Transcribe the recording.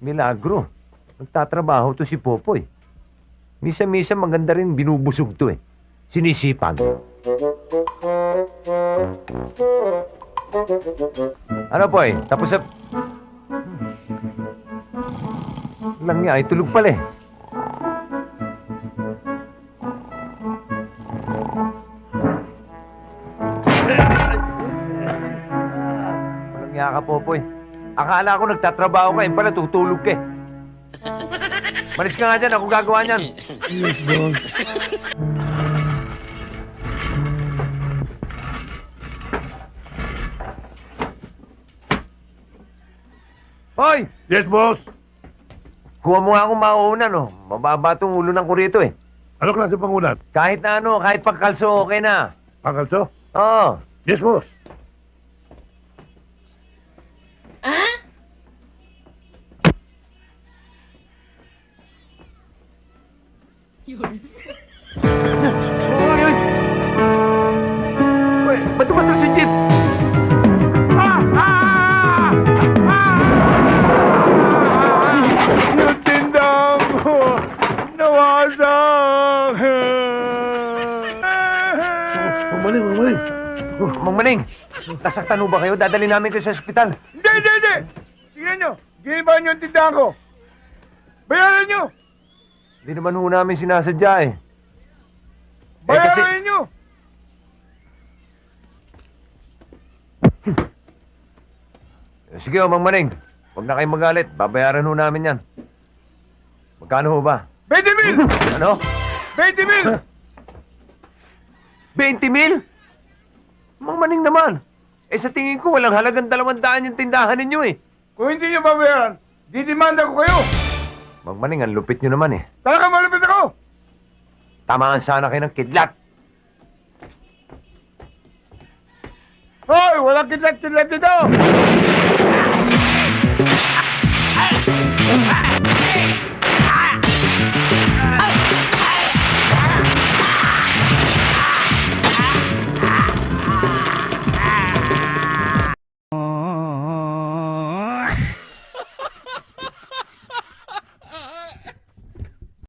Milagro. Nagtatrabaho to si Popoy. Misa-misa maganda rin binubusog to eh. Sinisipan. Ano Poy? Tapos sa... Lang niya ay tulog pala eh. Walang niya ka Popoy. Akala ko nagtatrabaho ka, yun pala tutulog ka eh. Malis ka nga dyan, ako gagawa niyan. Yes, boss. Hoy! Yes, boss. Kuha mo nga akong mauuna, no? Mababa tong ulo ng kurito eh. Ano klase pangulat? Kahit na ano, kahit pagkalso, okay na. Pangkalso? Oo. Yes, boss. Uy, uy! Uy, ba't tumatas si Jeep? Yung tindang ko! Nawasak! Mamaling, mamaling. Mang Maning, nasaktan ho ba kayo? Dadali namin kayo sa ospital. Hindi! Tingnan nyo! Giniba nyo yung tindahan ko! Bayaran nyo! Hindi naman ho namin sinasadya eh. Bayaran nyo! Sige o, Mang Maning. Huwag na kayong magalit. Babayaran ho namin yan. Magkano ho ba? 20 mil! Ano? 20 mil! 20 mil? Mang Maning naman. Eh sa tingin ko, walang halagang 200 yung tindahan ninyo eh. Kung hindi nyo babayaran, didimanda ko kayo! Mang Maning, ang lupit nyo naman eh. Talaga malupit ako! Tamaan sana kayo ng kidlat. Hoy! Walang kidlat-kidlat dito!